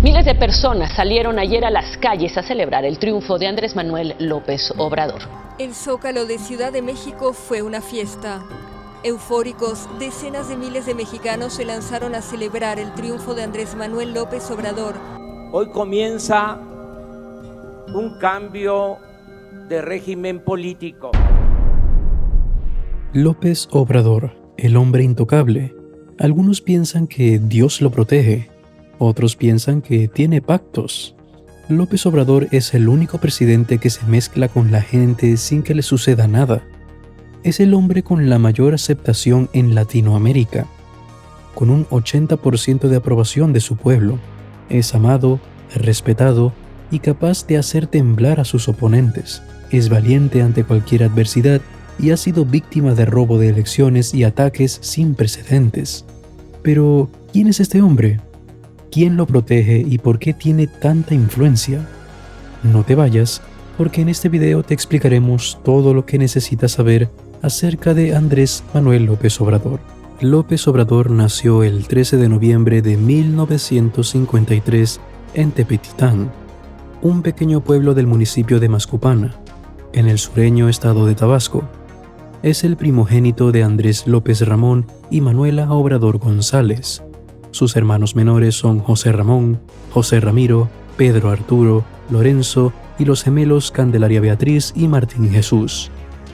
Miles de personas salieron ayer a las calles a celebrar el triunfo de Andrés Manuel López Obrador. El Zócalo de Ciudad de México fue una fiesta. Eufóricos, decenas de miles de mexicanos se lanzaron a celebrar el triunfo de Andrés Manuel López Obrador. Hoy comienza un cambio de régimen político. López Obrador, el hombre intocable. Algunos piensan que Dios lo protege, otros piensan que tiene pactos. López Obrador es el único presidente que se mezcla con la gente sin que le suceda nada. Es el hombre con la mayor aceptación en Latinoamérica, con un 80% de aprobación de su pueblo. Es amado, respetado y capaz de hacer temblar a sus oponentes. Es valiente ante cualquier adversidad y ha sido víctima de robo de elecciones y ataques sin precedentes. Pero, ¿quién es este hombre? ¿Quién lo protege y por qué tiene tanta influencia? No te vayas, porque en este video te explicaremos todo lo que necesitas saber acerca de Andrés Manuel López Obrador. López Obrador nació el 13 de noviembre de 1953 en Tepetitán, un pequeño pueblo del municipio de Mascupana, en el sureño estado de Tabasco. Es el primogénito de Andrés López Ramón y Manuela Obrador González. Sus hermanos menores son José Ramón, José Ramiro, Pedro Arturo, Lorenzo y los gemelos Candelaria Beatriz y Martín Jesús.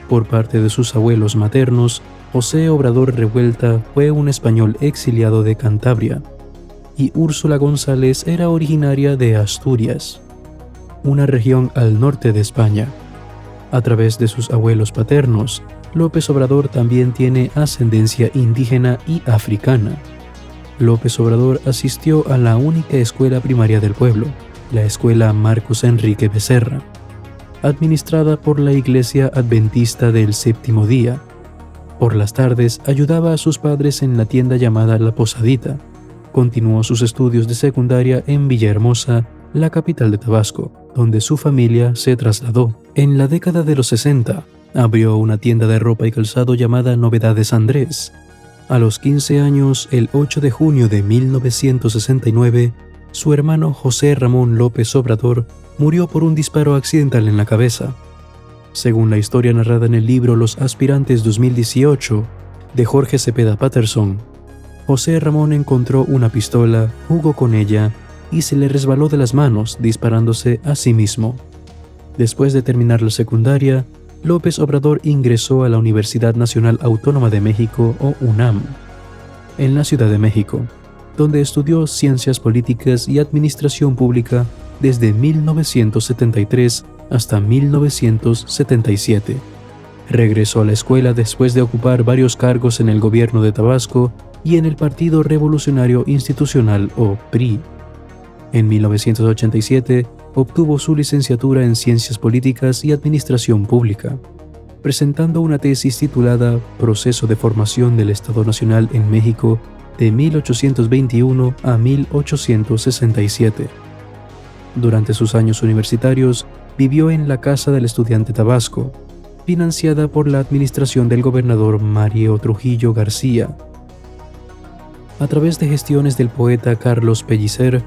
Por parte de sus abuelos maternos, José Obrador Revuelta fue un español exiliado de Cantabria y Úrsula González era originaria de Asturias, una región al norte de España. A través de sus abuelos paternos, López Obrador también tiene ascendencia indígena y africana. López Obrador asistió a la única escuela primaria del pueblo, la Escuela Marcos Enrique Becerra, administrada por la Iglesia Adventista del Séptimo Día. Por las tardes ayudaba a sus padres en la tienda llamada La Posadita. Continuó sus estudios de secundaria en Villahermosa, la capital de Tabasco, donde su familia se trasladó. En la década de los 60, abrió una tienda de ropa y calzado llamada Novedades Andrés. A los 15 años, el 8 de junio de 1969, su hermano José Ramón López Obrador murió por un disparo accidental en la cabeza. Según la historia narrada en el libro Los Aspirantes 2018 de Jorge Cepeda Patterson, José Ramón encontró una pistola, jugó con ella y se le resbaló de las manos disparándose a sí mismo. Después de terminar la secundaria, López Obrador ingresó a la Universidad Nacional Autónoma de México o UNAM, en la Ciudad de México, donde estudió Ciencias Políticas y Administración Pública desde 1973 hasta 1977. Regresó a la escuela después de ocupar varios cargos en el gobierno de Tabasco y en el Partido Revolucionario Institucional o PRI. En 1987 obtuvo su licenciatura en Ciencias Políticas y Administración Pública, presentando una tesis titulada Proceso de formación del Estado Nacional en México de 1821 a 1867. Durante sus años universitarios, vivió en la Casa del Estudiante Tabasco, financiada por la administración del gobernador Mario Trujillo García. A través de gestiones del poeta Carlos Pellicer,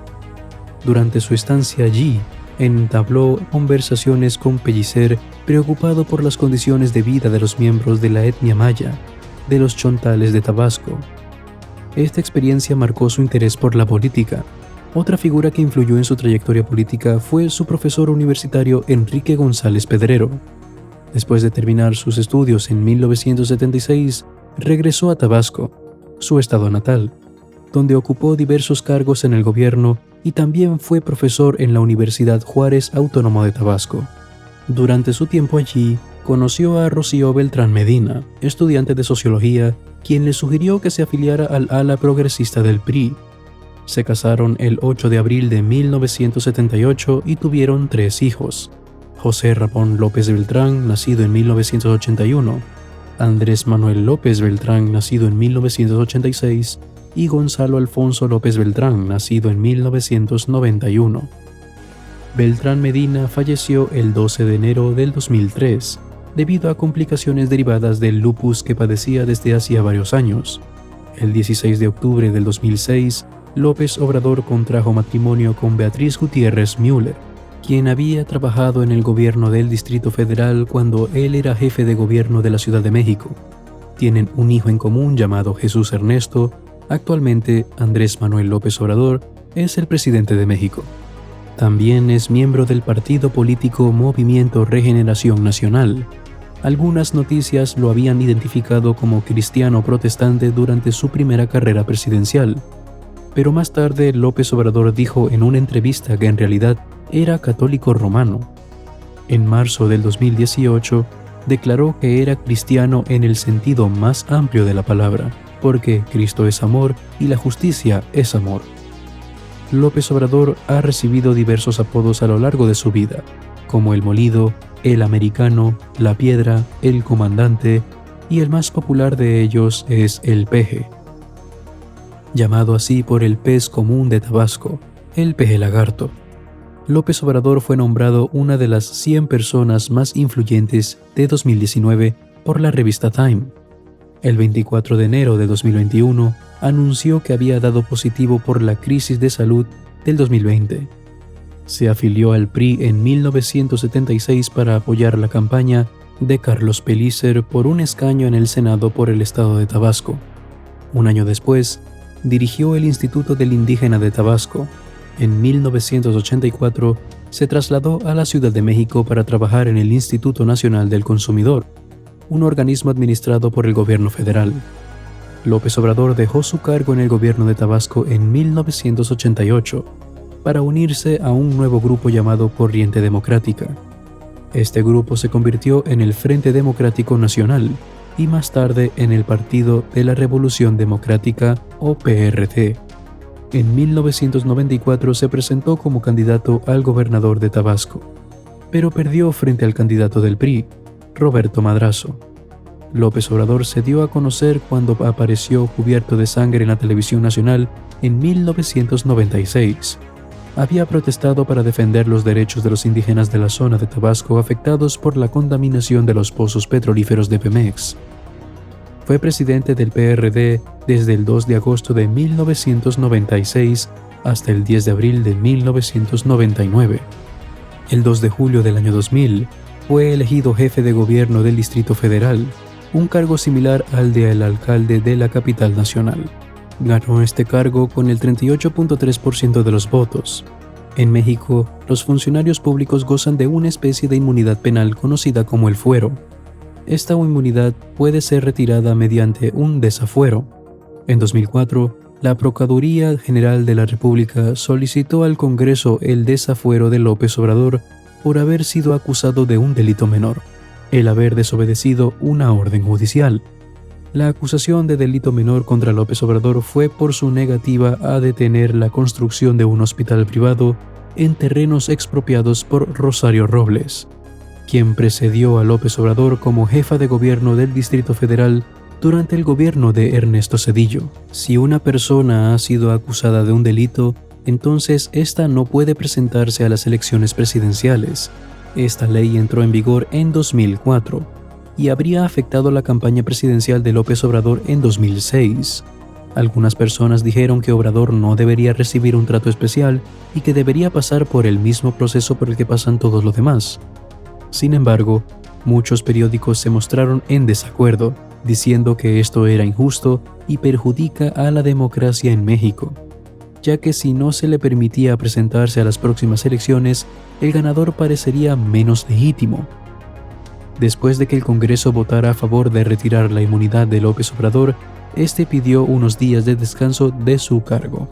durante su estancia allí, entabló conversaciones con Pellicer preocupado por las condiciones de vida de los miembros de la etnia maya, de los chontales de Tabasco. Esta experiencia marcó su interés por la política. Otra figura que influyó en su trayectoria política fue su profesor universitario Enrique González Pedrero. Después de terminar sus estudios en 1976, regresó a Tabasco, su estado natal, donde ocupó diversos cargos en el gobierno y también fue profesor en la Universidad Juárez Autónoma de Tabasco. Durante su tiempo allí, conoció a Rocío Beltrán Medina, estudiante de sociología, quien le sugirió que se afiliara al ala progresista del PRI. Se casaron el 8 de abril de 1978 y tuvieron 3 hijos: José Ramón López Beltrán, nacido en 1981, Andrés Manuel López Beltrán, nacido en 1986, y Gonzalo Alfonso López Beltrán, nacido en 1991. Beltrán Medina falleció el 12 de enero del 2003, debido a complicaciones derivadas del lupus que padecía desde hacía varios años. El 16 de octubre del 2006, López Obrador contrajo matrimonio con Beatriz Gutiérrez Müller, quien había trabajado en el gobierno del Distrito Federal cuando él era jefe de gobierno de la Ciudad de México. Tienen un hijo en común llamado Jesús Ernesto. Actualmente, Andrés Manuel López Obrador es el presidente de México. También es miembro del partido político Movimiento Regeneración Nacional. Algunas noticias lo habían identificado como cristiano protestante durante su primera carrera presidencial, pero más tarde López Obrador dijo en una entrevista que en realidad era católico romano. En marzo del 2018, declaró que era cristiano en el sentido más amplio de la palabra, porque Cristo es amor y la justicia es amor. López Obrador ha recibido diversos apodos a lo largo de su vida, como el Molido, el Americano, la Piedra, el Comandante, y el más popular de ellos es el Peje, llamado así por el pez común de Tabasco, el peje lagarto. López Obrador fue nombrado una de las 100 personas más influyentes de 2019 por la revista Time. El 24 de enero de 2021 anunció que había dado positivo por la crisis de salud del 2020. Se afilió al PRI en 1976 para apoyar la campaña de Carlos Pellicer por un escaño en el Senado por el estado de Tabasco. Un año después, dirigió el Instituto del Indígena de Tabasco. En 1984 se trasladó a la Ciudad de México para trabajar en el Instituto Nacional del Consumidor, un organismo administrado por el gobierno federal. López Obrador dejó su cargo en el gobierno de Tabasco en 1988 para unirse a un nuevo grupo llamado Corriente Democrática. Este grupo se convirtió en el Frente Democrático Nacional y más tarde en el Partido de la Revolución Democrática o PRD. En 1994 se presentó como candidato al gobernador de Tabasco, pero perdió frente al candidato del PRI, Roberto Madrazo. López Obrador se dio a conocer cuando apareció cubierto de sangre en la televisión nacional en 1996. Había protestado para defender los derechos de los indígenas de la zona de Tabasco afectados por la contaminación de los pozos petrolíferos de Pemex. Fue presidente del PRD desde el 2 de agosto de 1996 hasta el 10 de abril de 1999. El 2 de julio del año 2000 fue elegido jefe de gobierno del Distrito Federal, un cargo similar al del alcalde de la capital nacional. Ganó este cargo con el 38.3% de los votos. En México, los funcionarios públicos gozan de una especie de inmunidad penal conocida como el fuero. Esta inmunidad puede ser retirada mediante un desafuero. En 2004, la Procuraduría General de la República solicitó al Congreso el desafuero de López Obrador por haber sido acusado de un delito menor, el haber desobedecido una orden judicial. La acusación de delito menor contra López Obrador fue por su negativa a detener la construcción de un hospital privado en terrenos expropiados por Rosario Robles, quien precedió a López Obrador como jefa de gobierno del Distrito Federal durante el gobierno de Ernesto Zedillo. Si una persona ha sido acusada de un delito, entonces ésta no puede presentarse a las elecciones presidenciales. Esta ley entró en vigor en 2004 y habría afectado la campaña presidencial de López Obrador en 2006. Algunas personas dijeron que Obrador no debería recibir un trato especial y que debería pasar por el mismo proceso por el que pasan todos los demás. Sin embargo, muchos periódicos se mostraron en desacuerdo, diciendo que esto era injusto y perjudica a la democracia en México, ya que si no se le permitía presentarse a las próximas elecciones, el ganador parecería menos legítimo. Después de que el Congreso votara a favor de retirar la inmunidad de López Obrador, este pidió unos días de descanso de su cargo.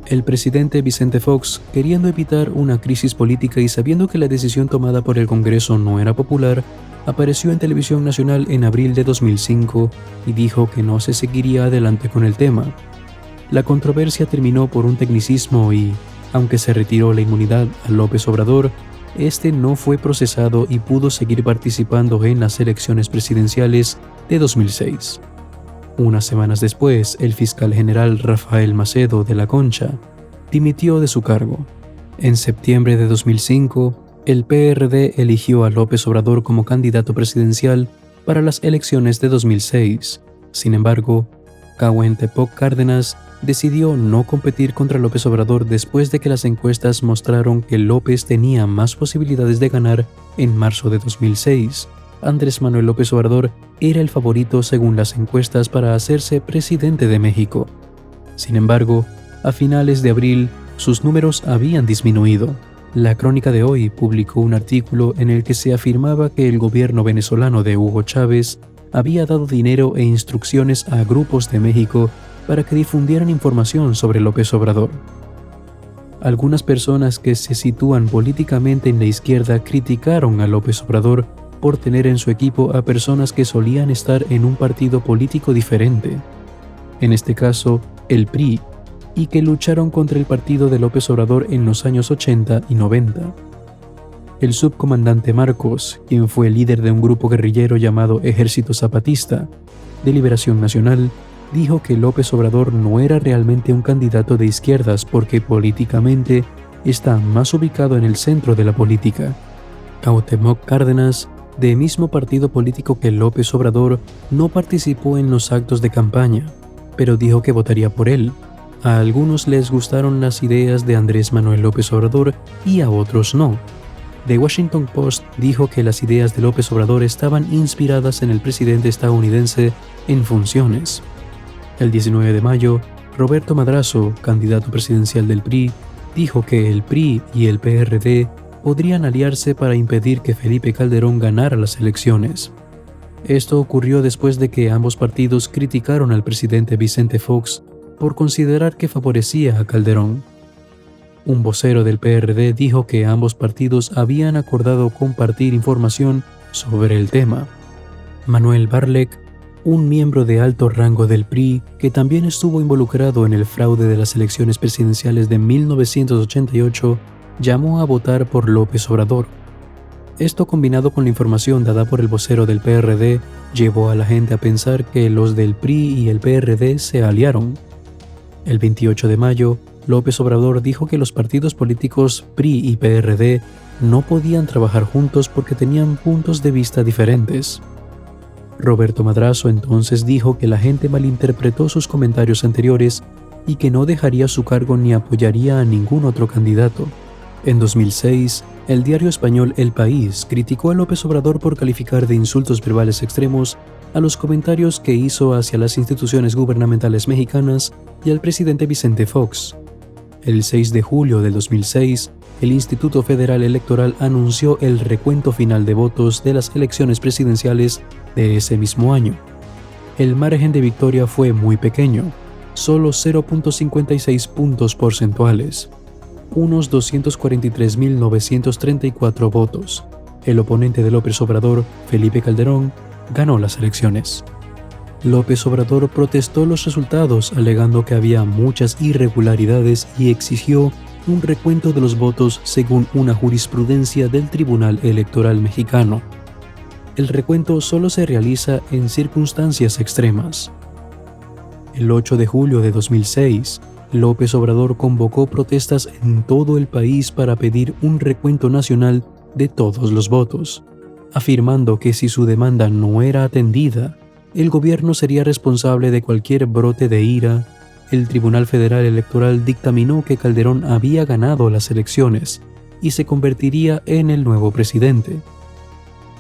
El presidente Vicente Fox, queriendo evitar una crisis política y sabiendo que la decisión tomada por el Congreso no era popular, apareció en televisión nacional en abril de 2005 y dijo que no se seguiría adelante con el tema. La controversia terminó por un tecnicismo y, aunque se retiró la inmunidad a López Obrador, este no fue procesado y pudo seguir participando en las elecciones presidenciales de 2006. Unas semanas después, el fiscal general Rafael Macedo de la Concha dimitió de su cargo. En septiembre de 2005, el PRD eligió a López Obrador como candidato presidencial para las elecciones de 2006. Sin embargo, Cauen Tepoc Cárdenas decidió no competir contra López Obrador después de que las encuestas mostraron que López tenía más posibilidades de ganar en marzo de 2006. Andrés Manuel López Obrador era el favorito según las encuestas para hacerse presidente de México. Sin embargo, a finales de abril, sus números habían disminuido. La Crónica de Hoy publicó un artículo en el que se afirmaba que el gobierno venezolano de Hugo Chávez había dado dinero e instrucciones a grupos de México para que difundieran información sobre López Obrador. Algunas personas que se sitúan políticamente en la izquierda criticaron a López Obrador por tener en su equipo a personas que solían estar en un partido político diferente, en este caso el PRI, y que lucharon contra el partido de López Obrador en los años 80 y 90. El subcomandante Marcos, quien fue líder de un grupo guerrillero llamado Ejército Zapatista de Liberación Nacional, dijo que López Obrador no era realmente un candidato de izquierdas porque políticamente está más ubicado en el centro de la política. Cuauhtémoc Cárdenas, del mismo partido político que López Obrador, no participó en los actos de campaña, pero dijo que votaría por él. A algunos les gustaron las ideas de Andrés Manuel López Obrador y a otros no. The Washington Post dijo que las ideas de López Obrador estaban inspiradas en el presidente estadounidense en funciones. El 19 de mayo, Roberto Madrazo, candidato presidencial del PRI, dijo que el PRI y el PRD podrían aliarse para impedir que Felipe Calderón ganara las elecciones. Esto ocurrió después de que ambos partidos criticaron al presidente Vicente Fox por considerar que favorecía a Calderón. Un vocero del PRD dijo que ambos partidos habían acordado compartir información sobre el tema. Manuel Barlek, un miembro de alto rango del PRI que también estuvo involucrado en el fraude de las elecciones presidenciales de 1988, llamó a votar por López Obrador. Esto, combinado con la información dada por el vocero del PRD, llevó a la gente a pensar que los del PRI y el PRD se aliaron. El 28 de mayo, López Obrador dijo que los partidos políticos PRI y PRD no podían trabajar juntos porque tenían puntos de vista diferentes. Roberto Madrazo entonces dijo que la gente malinterpretó sus comentarios anteriores y que no dejaría su cargo ni apoyaría a ningún otro candidato. En 2006, el diario español El País criticó a López Obrador por calificar de insultos verbales extremos a los comentarios que hizo hacia las instituciones gubernamentales mexicanas y al presidente Vicente Fox. El 6 de julio de 2006, el Instituto Federal Electoral anunció el recuento final de votos de las elecciones presidenciales de ese mismo año. El margen de victoria fue muy pequeño, solo 0.56 puntos porcentuales, unos 243.934 votos. El oponente de López Obrador, Felipe Calderón, ganó las elecciones. López Obrador protestó los resultados alegando que había muchas irregularidades y exigió un recuento de los votos según una jurisprudencia del Tribunal Electoral mexicano. El recuento solo se realiza en circunstancias extremas. El 8 de julio de 2006, López Obrador convocó protestas en todo el país para pedir un recuento nacional de todos los votos, afirmando que si su demanda no era atendida, el gobierno sería responsable de cualquier brote de ira. El Tribunal Federal Electoral dictaminó que Calderón había ganado las elecciones y se convertiría en el nuevo presidente.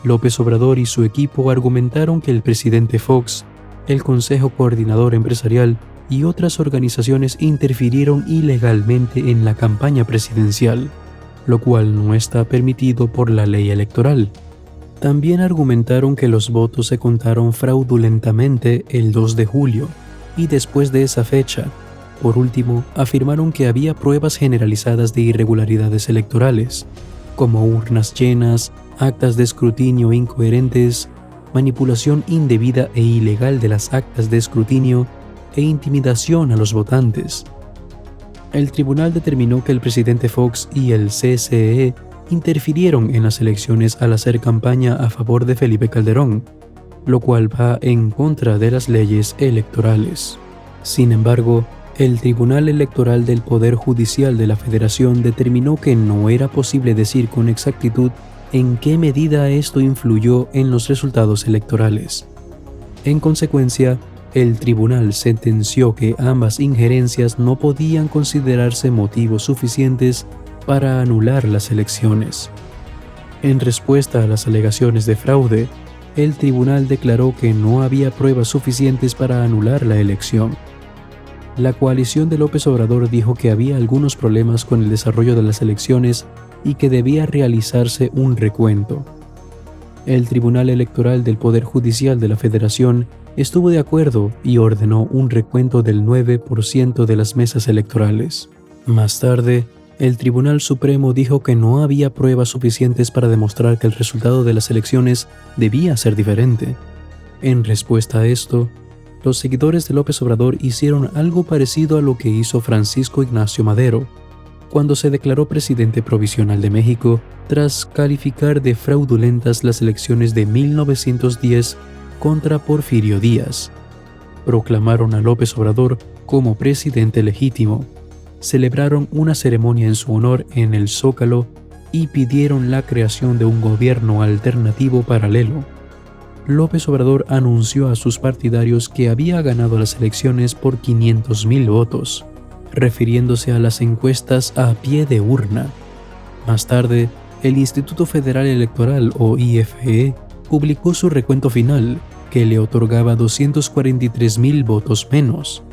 López Obrador y su equipo argumentaron que el presidente Fox, el Consejo Coordinador Empresarial y otras organizaciones interfirieron ilegalmente en la campaña presidencial, lo cual no está permitido por la ley electoral. También argumentaron que los votos se contaron fraudulentamente el 2 de julio y después de esa fecha. Por último, afirmaron que había pruebas generalizadas de irregularidades electorales, como urnas llenas, actas de escrutinio incoherentes, manipulación indebida e ilegal de las actas de escrutinio e intimidación a los votantes. El tribunal determinó que el presidente Fox y el CCE interfirieron en las elecciones al hacer campaña a favor de Felipe Calderón, lo cual va en contra de las leyes electorales. Sin embargo, el Tribunal Electoral del Poder Judicial de la Federación determinó que no era posible decir con exactitud en qué medida esto influyó en los resultados electorales. En consecuencia, el tribunal sentenció que ambas injerencias no podían considerarse motivos suficientes para anular las elecciones. En respuesta a las alegaciones de fraude, el tribunal declaró que no había pruebas suficientes para anular la elección. La coalición de López Obrador dijo que había algunos problemas con el desarrollo de las elecciones y que debía realizarse un recuento. El Tribunal Electoral del Poder Judicial de la Federación estuvo de acuerdo y ordenó un recuento del 9% de las mesas electorales. Más tarde, el Tribunal Supremo dijo que no había pruebas suficientes para demostrar que el resultado de las elecciones debía ser diferente. En respuesta a esto, los seguidores de López Obrador hicieron algo parecido a lo que hizo Francisco Ignacio Madero, cuando se declaró presidente provisional de México tras calificar de fraudulentas las elecciones de 1910 contra Porfirio Díaz. Proclamaron a López Obrador como presidente legítimo, celebraron una ceremonia en su honor en el Zócalo y pidieron la creación de un gobierno alternativo paralelo. López Obrador anunció a sus partidarios que había ganado las elecciones por 500,000 votos, refiriéndose a las encuestas a pie de urna. Más tarde, el Instituto Federal Electoral, o IFE, publicó su recuento final, que le otorgaba 243,000 votos menos.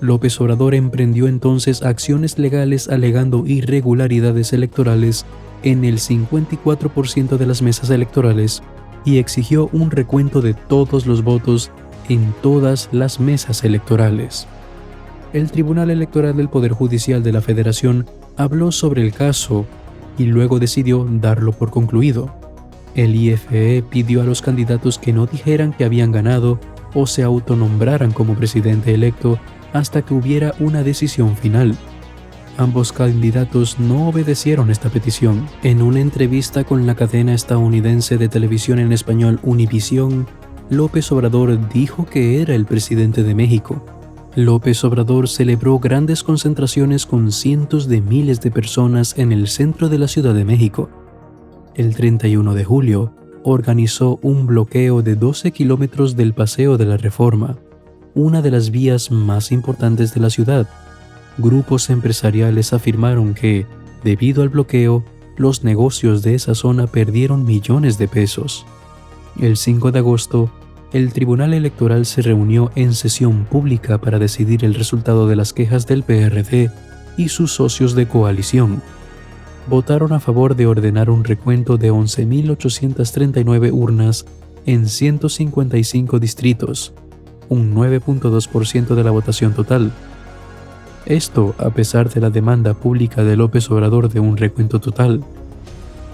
López Obrador emprendió entonces acciones legales alegando irregularidades electorales en el 54% de las mesas electorales y exigió un recuento de todos los votos en todas las mesas electorales. El Tribunal Electoral del Poder Judicial de la Federación habló sobre el caso y luego decidió darlo por concluido. El IFE pidió a los candidatos que no dijeran que habían ganado o se autonombraran como presidente electo hasta que hubiera una decisión final. Ambos candidatos no obedecieron esta petición. En una entrevista con la cadena estadounidense de televisión en español Univisión, López Obrador dijo que era el presidente de México. López Obrador celebró grandes concentraciones con cientos de miles de personas en el centro de la Ciudad de México. El 31 de julio, organizó un bloqueo de 12 kilómetros del Paseo de la Reforma, una de las vías más importantes de la ciudad. Grupos empresariales afirmaron que, debido al bloqueo, los negocios de esa zona perdieron millones de pesos. El 5 de agosto, el Tribunal Electoral se reunió en sesión pública para decidir el resultado de las quejas del PRD y sus socios de coalición. Votaron a favor de ordenar un recuento de 11.839 urnas en 155 distritos, un 9.2% de la votación total. Esto a pesar de la demanda pública de López Obrador de un recuento total.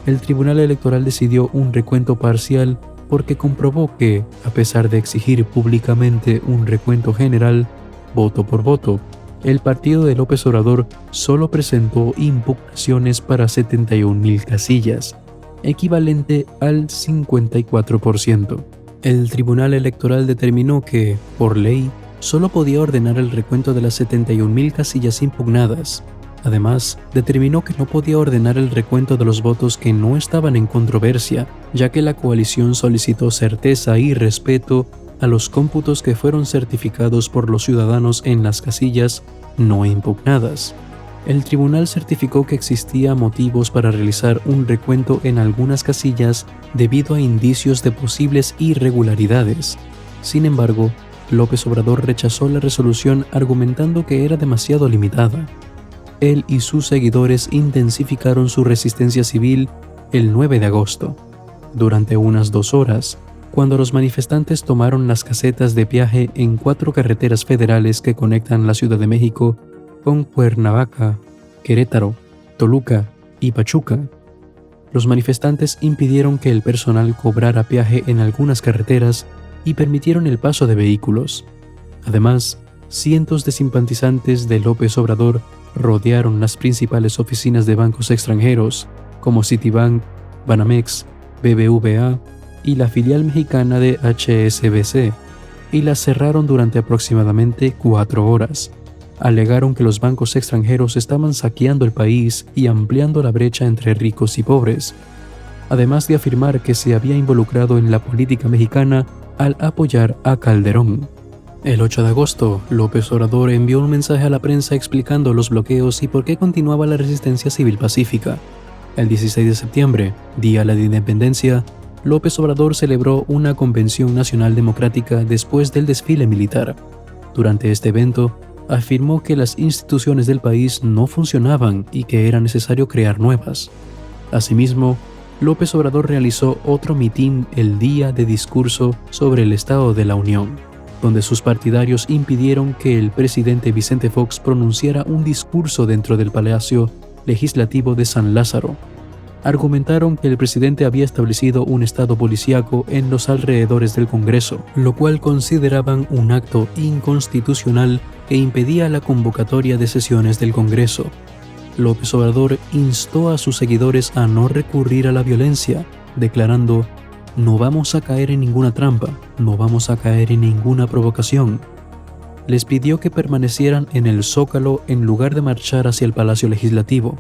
El Tribunal Electoral decidió un recuento parcial porque comprobó que, a pesar de exigir públicamente un recuento general, voto por voto, el partido de López Obrador solo presentó impugnaciones para 71,000 casillas, equivalente al 54%. El Tribunal Electoral determinó que, por ley, solo podía ordenar el recuento de las 71,000 casillas impugnadas. Además, determinó que no podía ordenar el recuento de los votos que no estaban en controversia, ya que la coalición solicitó certeza y respeto a los cómputos que fueron certificados por los ciudadanos en las casillas no impugnadas. El tribunal certificó que existía motivos para realizar un recuento en algunas casillas debido a indicios de posibles irregularidades. Sin embargo, López Obrador rechazó la resolución argumentando que era demasiado limitada. Él y sus seguidores intensificaron su resistencia civil el 9 de agosto. Durante unas 2 horas, cuando los manifestantes tomaron las casetas de peaje en 4 carreteras federales que conectan la Ciudad de México con Cuernavaca, Querétaro, Toluca y Pachuca. Los manifestantes impidieron que el personal cobrara peaje en algunas carreteras y permitieron el paso de vehículos. Además, cientos de simpatizantes de López Obrador rodearon las principales oficinas de bancos extranjeros como Citibank, Banamex, BBVA y la filial mexicana de HSBC, y las cerraron durante aproximadamente 4 horas. Alegaron que los bancos extranjeros estaban saqueando el país y ampliando la brecha entre ricos y pobres, además de afirmar que se había involucrado en la política mexicana al apoyar a Calderón. El 8 de agosto, López Obrador envió un mensaje a la prensa explicando los bloqueos y por qué continuaba la resistencia civil pacífica. El 16 de septiembre, día de la Independencia, López Obrador celebró una convención nacional democrática después del desfile militar. Durante este evento, afirmó que las instituciones del país no funcionaban y que era necesario crear nuevas. Asimismo, López Obrador realizó otro mitin el día de discurso sobre el Estado de la Unión, donde sus partidarios impidieron que el presidente Vicente Fox pronunciara un discurso dentro del Palacio Legislativo de San Lázaro. Argumentaron que el presidente había establecido un estado policíaco en los alrededores del Congreso, lo cual consideraban un acto inconstitucional que impedía la convocatoria de sesiones del Congreso. López Obrador instó a sus seguidores a no recurrir a la violencia, declarando: "No vamos a caer en ninguna trampa, no vamos a caer en ninguna provocación". Les pidió que permanecieran en el Zócalo en lugar de marchar hacia el Palacio Legislativo.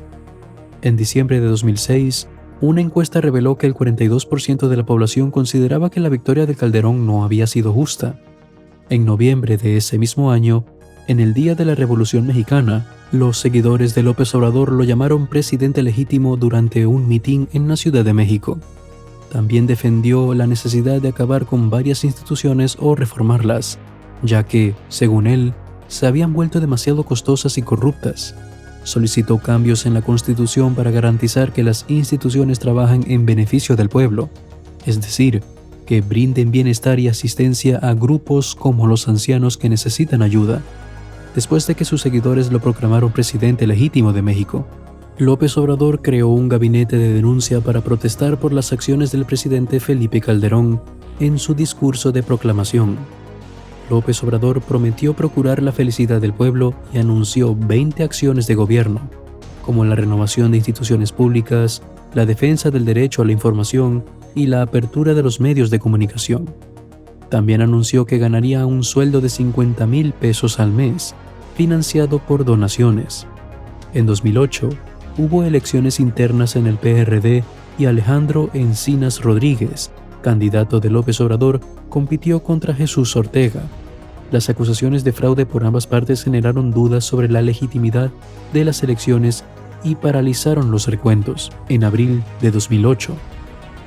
En diciembre de 2006, una encuesta reveló que el 42% de la población consideraba que la victoria de Calderón no había sido justa. En noviembre de ese mismo año, en el día de la Revolución Mexicana, los seguidores de López Obrador lo llamaron presidente legítimo durante un mitin en la Ciudad de México. También defendió la necesidad de acabar con varias instituciones o reformarlas, ya que, según él, se habían vuelto demasiado costosas y corruptas. Solicitó cambios en la Constitución para garantizar que las instituciones trabajen en beneficio del pueblo, es decir, que brinden bienestar y asistencia a grupos como los ancianos que necesitan ayuda. Después de que sus seguidores lo proclamaron presidente legítimo de México, López Obrador creó un gabinete de denuncia para protestar por las acciones del presidente Felipe Calderón en su discurso de proclamación. López Obrador prometió procurar la felicidad del pueblo y anunció 20 acciones de gobierno, como la renovación de instituciones públicas, la defensa del derecho a la información y la apertura de los medios de comunicación. También anunció que ganaría un sueldo de 50,000 pesos al mes, financiado por donaciones. En 2008, hubo elecciones internas en el PRD y Alejandro Encinas Rodríguez, candidato de López Obrador, compitió contra Jesús Ortega. Las acusaciones de fraude por ambas partes generaron dudas sobre la legitimidad de las elecciones y paralizaron los recuentos. En abril de 2008,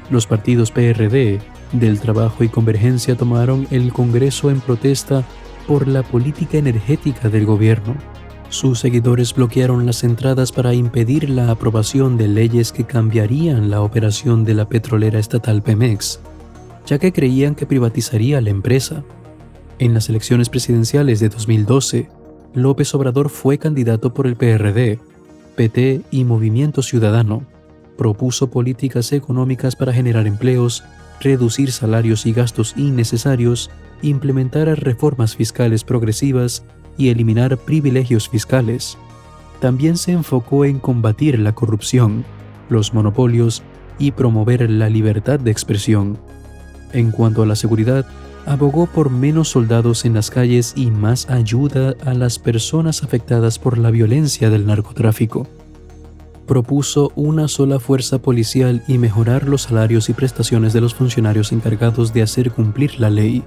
los partidos PRD, del Trabajo y Convergencia tomaron el Congreso en protesta por la política energética del gobierno. Sus seguidores bloquearon las entradas para impedir la aprobación de leyes que cambiarían la operación de la petrolera estatal Pemex, ya que creían que privatizaría la empresa. En las elecciones presidenciales de 2012, López Obrador fue candidato por el PRD, PT y Movimiento Ciudadano. Propuso políticas económicas para generar empleos, reducir salarios y gastos innecesarios, implementar reformas fiscales progresivas y eliminar privilegios fiscales. También se enfocó en combatir la corrupción, los monopolios y promover la libertad de expresión. En cuanto a la seguridad, abogó por menos soldados en las calles y más ayuda a las personas afectadas por la violencia del narcotráfico. Propuso una sola fuerza policial y mejorar los salarios y prestaciones de los funcionarios encargados de hacer cumplir la ley.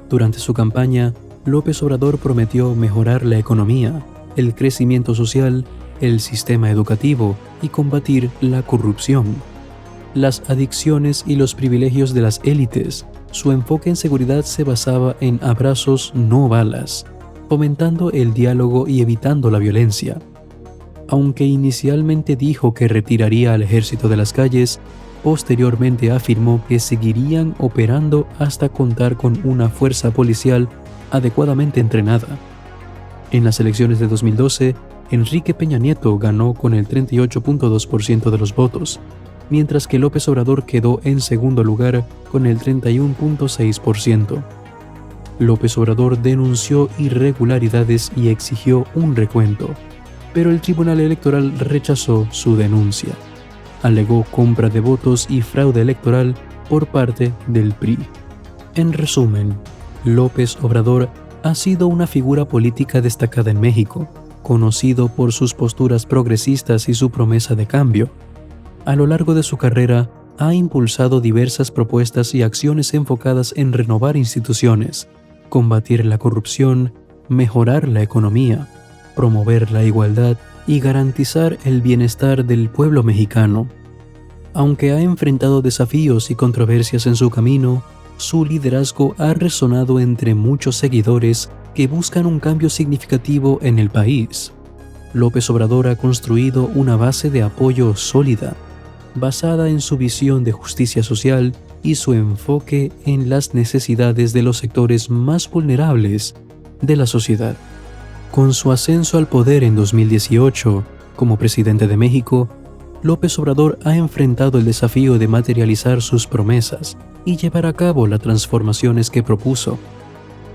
Durante su campaña, López Obrador prometió mejorar la economía, el crecimiento social, el sistema educativo y combatir la corrupción, las adicciones y los privilegios de las élites. Su enfoque en seguridad se basaba en abrazos, no balas, fomentando el diálogo y evitando la violencia. Aunque inicialmente dijo que retiraría al ejército de las calles, posteriormente afirmó que seguirían operando hasta contar con una fuerza policial adecuadamente entrenada. En las elecciones de 2012, Enrique Peña Nieto ganó con el 38.2% de los votos, mientras que López Obrador quedó en segundo lugar con el 31.6%. López Obrador denunció irregularidades y exigió un recuento, pero el Tribunal Electoral rechazó su denuncia. Alegó compra de votos y fraude electoral por parte del PRI. En resumen, López Obrador ha sido una figura política destacada en México, conocido por sus posturas progresistas y su promesa de cambio. A lo largo de su carrera, ha impulsado diversas propuestas y acciones enfocadas en renovar instituciones, combatir la corrupción, mejorar la economía, promover la igualdad y garantizar el bienestar del pueblo mexicano. Aunque ha enfrentado desafíos y controversias en su camino, su liderazgo ha resonado entre muchos seguidores que buscan un cambio significativo en el país. López Obrador ha construido una base de apoyo sólida, basada en su visión de justicia social y su enfoque en las necesidades de los sectores más vulnerables de la sociedad. Con su ascenso al poder en 2018 como presidente de México, López Obrador ha enfrentado el desafío de materializar sus promesas y llevar a cabo las transformaciones que propuso.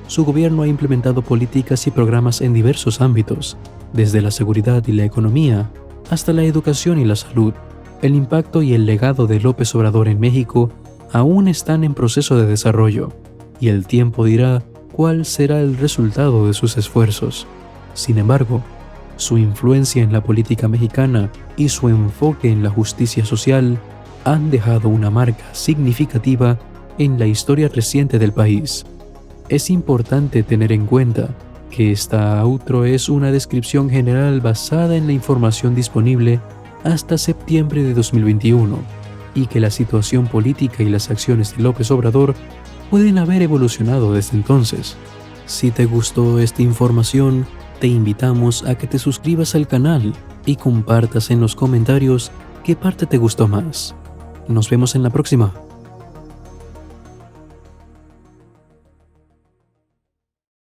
Su gobierno ha implementado políticas y programas en diversos ámbitos, desde la seguridad y la economía hasta la educación y la salud. El impacto y el legado de López Obrador en México aún están en proceso de desarrollo, y el tiempo dirá cuál será el resultado de sus esfuerzos. Sin embargo, su influencia en la política mexicana y su enfoque en la justicia social han dejado una marca significativa en la historia reciente del país. Es importante tener en cuenta que esta outro es una descripción general basada en la información disponible hasta septiembre de 2021 y que la situación política y las acciones de López Obrador pueden haber evolucionado desde entonces. Si te gustó esta información, te invitamos a que te suscribas al canal y compartas en los comentarios qué parte te gustó más. Nos vemos en la próxima.